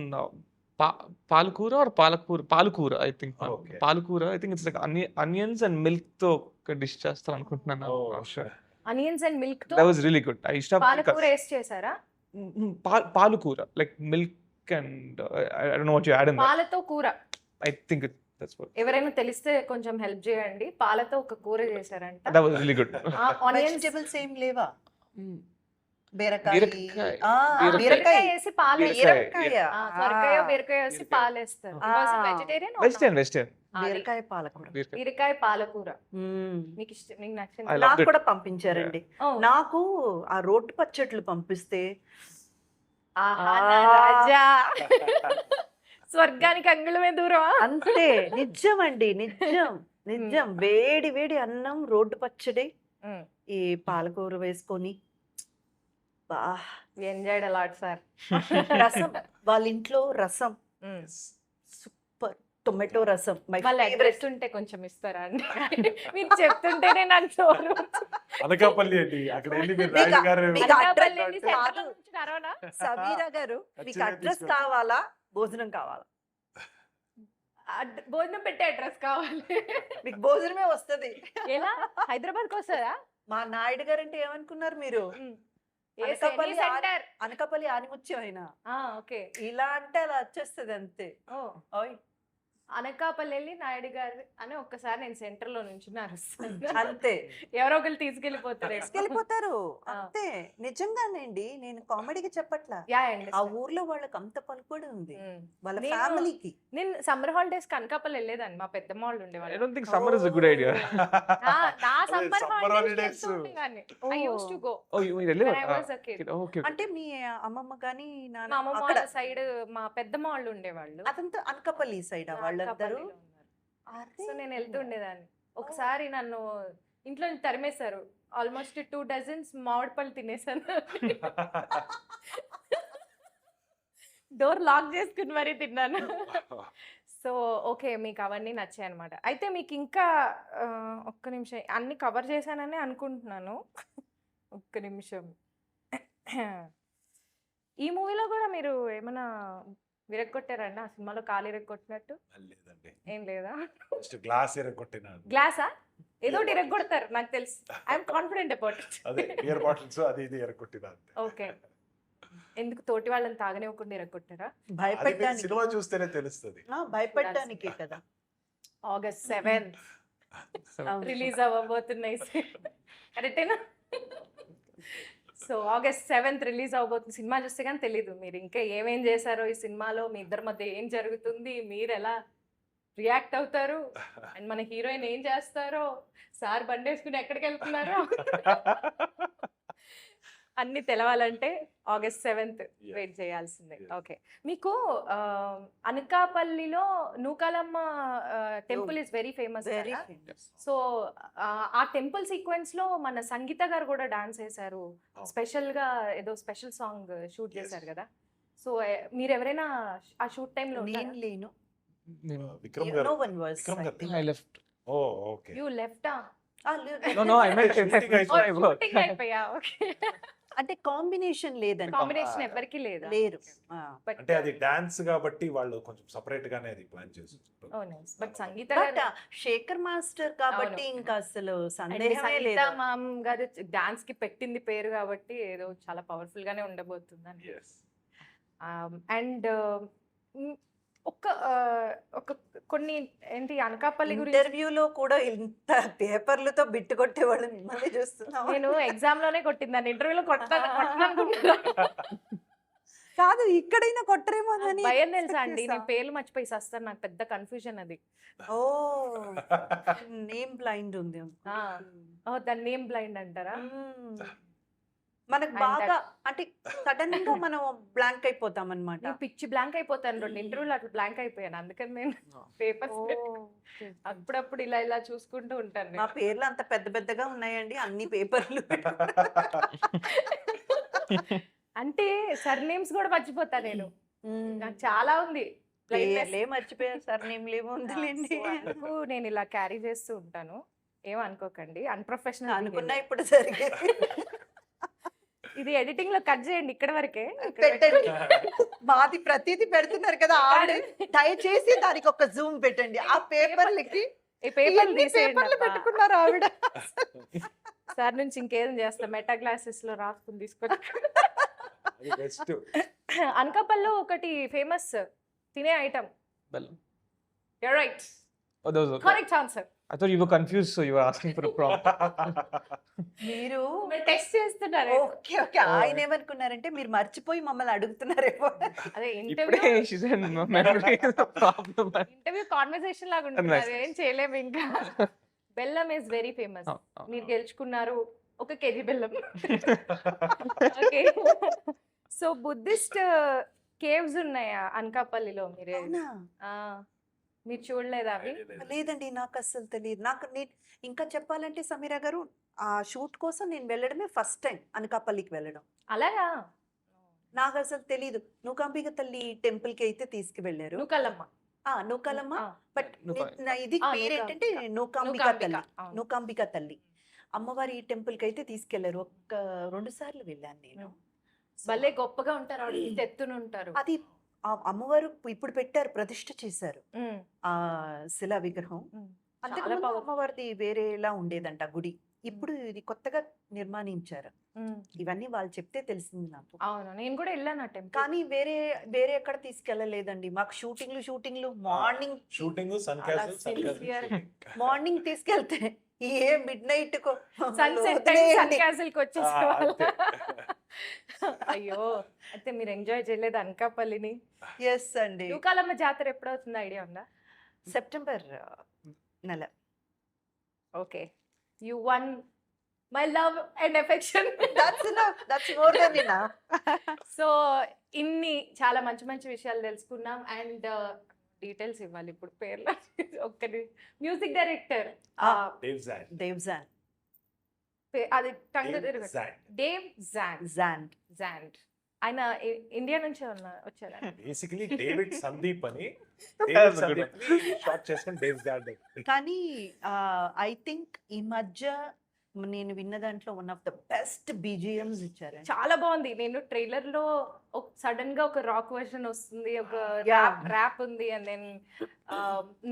పాలకూర ఆర్ పాలకూర ఐ థింక్. Okay. పాలకూర I think it's like onions and milk తో ఒక డిష్ చేస్తారు అనుకుంటున్నాను. ఆనియన్స్ అండ్ మిల్క్ తో that was really good. I used to పాలకూర వేసి చేసారా? పాలకూర like milk and I don't know what you add in that. పాలతో కూర. I think that's what. ఎవరైనా తెలిస్తే కొంచెం హెల్ప్ చేయండి. పాలతో ఒక కూర చేశారంట. That was really good. Onions vegetables ఏం లేవా? బీరకాయ బీరకాయ. బీరకాయ వేసి పాలు బీరకాయ సొరకాయ బీరకాయ వేసి పాలు వేస్తారు. వెజిటేరియన్ వెజిటేరియన్ బీరకాయ పాలకూర. బీరకాయ పాలకూర మీకు ఇష్టం, మీకు నచ్చింది? I loved నాకు it. కూడా పంపించారండి. Oh. నాకు ఆ రోడ్డు పచ్చట్లు పంపిస్తే ఆహా, నా రాజా. స్వర్గానికి అంగుళమే దూరమా? అంతే. నిజం అండి, నిజం నిజం. వేడి వేడి అన్నం, రోడ్డు పచ్చడి, ఈ పాలకూర వేసుకొని బా. Enjoyed a lot sir. రసం, వాళ్ళ ఇంట్లో రసం సూపర్. టొమాటో రసం మై వాళ్ళ ఫేవరెట్. అడ్రస్ ఉంటే కొంచెం ఇస్తారా అండి? మీరు చెప్తుంటేనే నాకు నోరు. అనకాపల్లి అండి, అక్కడ వెళ్ళి మీరు మీకు- రాయుడు గారు మీకు అనకాపల్లి address వెళ్ళి కాదు. సెంటర్లో నుంచి కరోనా? సమీరా గారు, మీకు ఖచ్చితంగా అడ్రస్ తీసుకెళ్తాను. కావాలా, భోజనం కావాలా? భోజనం పెట్టే అడ్రస్ కావాలి. మీకు భోజనమే వస్తది. ఎలా? హైదరాబాద్కి వస్తుందా? మా నాయుడు గారు అంటే ఏమనుకున్నారు మీరు? ఏ అనకాపల్లి సెంటర్? అనకాపల్లి ఆనిముత్యం అయినా ఓకే. ఇలా అంటే అలా వచ్చేస్తుంది అంతే. ఓ, ఓయ్ అనకాపల్లి వెళ్ళి నాయుడు గారు అని ఒక్కసారి నేను సెంటర్ లో నుంచి అంతే. ఎవరో ఒకరు తీసుకెళ్లిపోతారు. తీసుకెళ్ళిపోతారు ఆ. అంతే. నిజంగానండి, నేను కామెడీకి చెప్పట్లా. యా ఆ ఊర్లో వాళ్ళకి అంత పలుకుబడి ఉంది, వాళ్ళ నేను- ఫ్యామిలీకి. నేను సమ్మర్ హాలిడేస్ కి అనకాపల్లి వెళ్ళేదాన్ని. మా పెద్దమ్మ వాళ్ళు I ఉండేవాళ్ళు. don't think summer is a good idea. నా అదే summer summer holidays holidays. I use to go Oh, you really when I was a kid. okay. అంటే మీ అమ్మమ్మ గాని మా నాన్న అమ్మమ్మ అక్కడ వాళ్ళ సైడ్ మా పెద్దమ్మ వాళ్ళు ఉండేవాళ్ళు. అదంతా అనకాపల్లి సైడ్ వాళ్ళందరూ. అనకాపల్లిలో ఉన్నారు. సో నేను వెళ్తుండేదాన్ని. ఒకసారి నన్ను ఇంట్లో నుంచి తరిమేశారు. ఆల్మోస్ట్ 2 డజన్స్ మామిడి పళ్ళు తినేసాను. డోర్ లాక్ చేసుకుని మరీ తిన్నాను. సో ఓకే, మీకు అవన్నీ నచ్చాయి అనమాట. అయితే మీకు ఇంకా ఒక్క నిమిషం, అన్ని కవర్ చేశానని అనుకుంటున్నాను. ఒక్క నిమిషం. ఈ మూవీలో కూడా మీరు ఏమైనా విరగొట్టారండి? ఆ సినిమాలో కాలు ఇరగొట్టినట్టు లేదండి, ఏం లేదా? జస్ట్ గ్లాస్ ఎరగొట్టిన. గ్లాసా? ఏదో ఒకటి ఇరగొడతారు నాకు తెలుసు. I'm confident about it. అదే బియర్ బాటిల్స్ అది ఇది ఎరగొట్టిన అంతే. ఓకే. ఎందుకు తోటి వాళ్ళని తాగనివ్వకుండా ఇరగొట్టారా? అది మీకు భయపెట్టడానికి. సినిమా చూస్తేనే తెలుస్తుంది. భయపెట్టడానికే కదా. ఆగస్ట్ 7th అవును. రిలీజ్ అవ్వబోతున్నాయి. కరెక్టేనా? సో ఆగస్ట్ 7th రిలీజ్ అవ్వబోతుంది. సినిమా చూస్తే కానీ తెలీదు మీరు ఇంకా ఏమేం చేశారో ఈ సినిమాలో, మీ ఇద్దరి మధ్య ఏం జరుగుతుంది, మీరు ఎలా రియాక్ట్ అవుతారు, అండ్ మన హీరోయిన్ ఏం చేస్తారో, సార్ బండి వేసుకుని ఎక్కడికి వెళ్తున్నారో అన్ని తెలవాలంటే ఆగస్ట్ 7th Yeah. వెయిట్ చేయాల్సిందే. Yes. ఓకే. మీకు అనకాపల్లిలో Nookalamma temple is very famous. Very famous. So ఆ టెంపుల్ సీక్వెన్స్ లో మన సంగీత గారు కూడా డాన్స్ చేశారు. Oh. స్పెషల్ గా ఏదో స్పెషల్ సాంగ్ షూట్ Yes. చేశారు కదా. సో మీరు ఎవరైనా ఆ షూట్ టైం లో నేను లేను. విక్రమ్ No గారు. one was. Vikram garu. I left. Oh okay. You లెఫ్టా? No, I meant Shooting అయిపోయింది. my work. షూటింగ్ అయిపోయా? ఓకే. అంటే కాంబినేషన్ లేదండి. కాంబినేషన్ ఎవరికి లేదా? లేరు. బట్ అంటే అది డాన్స్ కాబట్టి వాళ్ళు కొంచెం సెపరేట్ గానే అది ప్లాన్ చేస్తారు. బట్ సంగీత బట్ గారు శేఖర్ మాస్టర్ కాబట్టి అవును. ఇంకా అసలు అంటే సందేహమే సంగీత లేదు. మామ్ గారు డాన్స్ కి పెట్టింది పేరు కాబట్టి ఏదో చాలా పవర్ఫుల్ గానే ఉండబోతుందని. Yes. అండ్ ఒక కొన్ని ఏంటి అనకాపల్లి గురించి ఇంటర్వ్యూలో కూడా ఇంత పేపర్లతో బిట్టు కొట్టేవాళ్ళు మిమ్మల్ని చూస్తున్నాం. నేను ఎగ్జామ్ లోనే కొట్టిందాన్ని, ఇంటర్వ్యూలో కొట్టాలనుకుంటున్నా. కాదు, ఇక్కడైనా కొట్టరేమో అని భయం తెలుసా అండి, నేను పేర్లు మర్చిపోయి వస్తాను, నాకు పెద్ద కన్ఫ్యూజన్ అది. ఓ నేమ్ బ్లైండ్ ఉంది. దాని నేమ్ బ్లైండ్ అంటారా? మనకు And బాగా అంటే సడన్ గా మనం బ్లాంక్ అయిపోతాం అన్నమాట. నేను పిచ్చి బ్లాంక్ అయిపోతాను. 2 ఇంటర్వ్యూలు అట్లా బ్లాంక్ అయిపోయాను. అందుకని నేను పేపర్స్ అప్పుడప్పుడు ఇలా ఇలా చూసుకుంటూ ఉంటాను. మా పేర్లు అంత పెద్ద పెద్దగా ఉన్నాయండి, అన్ని పేపర్లు. అంటే సర్నేమ్స్ కూడా మర్చిపోతా నేను. నాకు చాలా ఉంది. పేర్లే మర్చిపోయారు, సార్ నేమ్ లేమో ఉందిలేండి. నేను ఇలా క్యారీ చేస్తూ ఉంటాను, ఏమనుకోకండి. అన్ప్రొఫెషనల్ అనుకున్నా ఇప్పుడు జరిగేది. ఇది ఎడిటింగ్ లో కట్ చేయండి ఇక్కడ వరకే. పెట్టండి. మాది ప్రతిదీ పెడుతున్నారు కదా ఆవిడ, దయచేసి దానికి ఒక జూమ్ పెట్టండి. ఆ పేపర్లకి ఈ పేపర్లు పేపర్లు తీసేయండి. పెట్టుకున్నారు ఆవిడ. సార్ నుంచి ఇంకేం చేస్తా, మెటా గ్లాసెస్ లో రాసుకుని తీసుకొని. అది బెస్ట్. అనకాపల్లో ఒకటి ఫేమస్ తినే item. Bellam. You're right. Oh, that was okay. Correct answer. I thought you were confused, so you were asking for a prompt. మీరు మీరు టెస్ట్ చేస్తున్నారు. ఓకే ఓకే, ఆయన ఏమనుకున్నారంటే మీరు మర్చిపోయి మమ్మల్ని అడుగుతున్నారేమో. అదే ఇప్పుడే she said memory is a problem. Interview conversation లాగా ఉంటుంది. Nice. అది ఏం చేయలేము ఇంకా. బెల్లం is very famous. Oh, oh, మీరు oh. గెలుచుకున్నారు 1 kg బెల్లం. ఓకే. సో బుద్ధిస్ట్ కేవ్స్ ఉన్నాయా అనకాపల్లిలో? మీరు అవునా? మీరు చూడలేదా అవి? లేదండి, నాకు అస్సలు తెలియదు. నేను ఇంకా చెప్పాలంటే సమీరా గారు, ఆ షూట్ కోసం నేను వెళ్ళడమే ఫస్ట్ టైం అనకాపల్లికి వెళ్ళడం. అలాగా? నాకు అసలు తెలీదు. నూకాంబిక తల్లి టెంపుల్ కి అయితే తీసుకువెళ్ళారు. నూకలమ్మ. నూకాలమ్మ. బట్ Nuka- ఇది ఆ, పేరు నూకాంబిక. ఏంటంటే నూకాంబిక నూకాంబిక, తల్లి. అవును. నూకాంబిక తల్లి అమ్మవారి టెంపుల్ కి అయితే తీసుకెళ్లారు. 2 సార్లు వెళ్ళాను నేను. భలే గొప్పగా ఉంటారు ఆవిడ, ఇంత ఎత్తున ఉంటారు. అది ఆ అమ్మవారు ఇప్పుడు పెట్టారు, ప్రతిష్ఠ చేశారు ఉమ్, ఆ శిలా విగ్రహం. ఉమ్. అంతకు చాలా ముందు powerful. అమ్మవారిది వేరేలా ఉండేదంట గుడి. ఇప్పుడు ఇది కొత్తగా నిర్మాణించారు. ఉమ్. ఇవన్నీ వాళ్ళు చెప్తే తెలిసింది నాకు. అవును, నేను కూడా వెళ్ళాను ఆ టెంపుల్. కానీ వేరే ఎక్కడ తీసుకెళ్ళలేదండి. మాకు షూటింగ్లు మార్నింగ్ షూటింగ్ సన్ అలా క్యాసిల్ sincere. మార్నింగ్ తీసుకెళ్తే ఏ midnight sunset sun castle కి వచ్చేసేవాళ్ళ. అయ్యో, అయితే మీరు ఎంజాయ్ చేయలేదు అనకాపల్లిని. ఎస్ అండి. నూకాలమ్మ జాతర ఎప్పుడవుతుంది ఐడియా ఉందా? సెప్టెంబర్ నెల. Okay, you one my love and affection. That's more than enough. So ఇన్ని చాలా మంచి మంచి విషయాలు తెలుసుకున్నాం. అండ్ డీటెయిల్స్ ఇవ్వాలి ఇప్పుడు పేర్లు. ఒక్కటి మ్యూజిక్ డైరెక్టర్ దేవ్జాన్. అది టంగ్ తిరగదు. డేవ్ జాన్. జాండ్. జాండ్. ఆయన ఇండియా నుంచి వచ్చారా? బేసికలీ డేవిడ్ సందీప్ అని That's a good షార్ట్ చేసుకొని డేవ్ గార్డ్. కానీ ఐ థింక్ ఈ మధ్య నేను విన్న దాంట్లో one of the best BGMs ఇచ్చారు. చాలా బాగుంది. నేను ట్రైలర్ లో సడన్ గా ఒక రాక్ వర్షన్ వస్తుంది, ఒక Yeah. ర్యాప్ ఉంది, అండ్ దెన్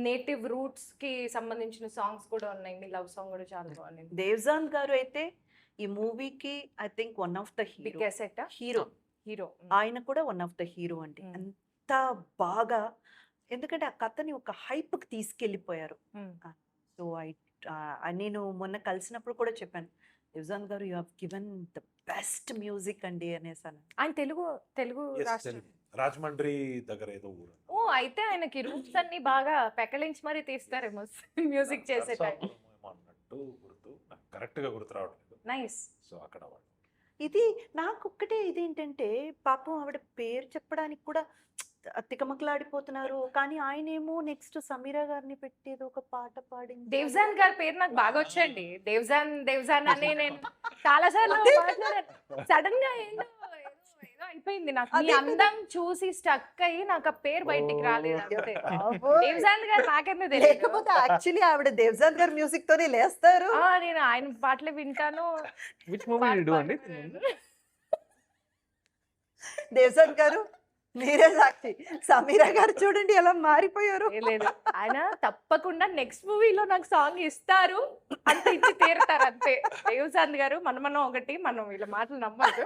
నేటివ్ రూట్స్ కి సంబంధించిన సాంగ్స్ కూడా ఉన్నాయి. మీ లవ్ సాంగ్ కూడా చాలా బాగుంది. దేవ్జాన్ గారు అయితే ఈ మూవీకి I think one of the big asset hero. ఆయన కూడా వన్ ఆఫ్ ద హీరో అండి. అంత బాగా, ఎందుకంటే ఆ కథని ఒక హైప్ కి తీసుకెళ్ళిపోయారు. సో నేను మొన్న కలిసినప్పుడు కూడా చెప్పాను, దేవ్జాన్ గారు you have given the best music అండి అనేసాను. ఆయన తెలుగు రాష్ట్రం. రాజమండ్రి దగ్గర ఏదో ఊరు. ఓ, అయితే ఆయనకి రూట్స్ అన్ని బాగా పెకలించి మరీ తీస్తారేమో మ్యూజిక్ చేసే టైం. అన్నట్టు గుర్తు, కరెక్ట్ గా గుర్తు రావట్లేదు. నైస్. సో అక్కడ వాళ్ళు ఇది నాకు ఒక్కటే ఇదేంటంటే, పాపం ఆవిడ పేరు చెప్పడానికి కూడా తికమకలాడిపోతున్నారు. కానీ ఆయనేమో నెక్స్ట్ సమీరా గారిని పెట్టేది ఒక పాట పాడింది. దేవ్జాన్ గారి పేరు నాకు బాగా వచ్చండి. దేవ్జాన్ అని నేను చాలా సార్లు సడన్ గా ఏదో అయిపోయింది నాకు. మీ అందం చూసి స్టక్ అయ్యి నాకు ఆ పేరు బయటికి రాలేదు అంతే. దేవ్జాన్ గారు నాకెందుకు తెలియదు. లేకపోతే యాక్చువల్లీ ఆవిడ దేవ్జాన్ గారి మ్యూజిక్ తోనే లేస్తారు. నేను ఆయన పాటలు వింటాను. Which movie did you do, Andy? Devjan గారు మీరే సాక్షి. సమీరా గారు చూడండి ఎలా మారిపోయారు. లేదు, ఆయన తప్పకుండా నెక్స్ట్ మూవీలో నాకు సాంగ్ ఇస్తారు, అంత ఇచ్చి తీరుతారు అంతే. దేవ్జాన్ గారు మనం ఒకటి, మనం వీళ్ళ మాటలు నమ్మదు.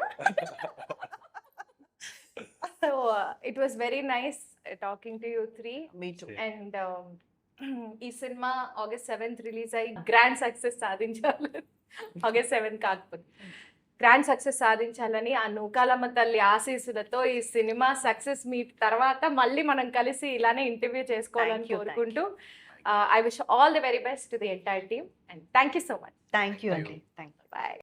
So it was very nice talking to you three. Me too. And ఈ సినిమా August 7th రిలీజ్ అయ్యి గ్రాండ్ సక్సెస్ సాధించాలి. August 7th కాకపోతే గ్రాండ్ సక్సెస్ సాధించాలని ఆ నూకాలమ్మ తల్లి ఆశీస్సులతో ఈ సినిమా సక్సెస్ మీట్ తర్వాత మళ్ళీ మనం కలిసి ఇలానే ఇంటర్వ్యూ చేసుకోవాలని Thank you, కోరుకుంటూ I wish all the very best to the entire team and thank you so much. Thank you అండి. Thank you. బాయ్.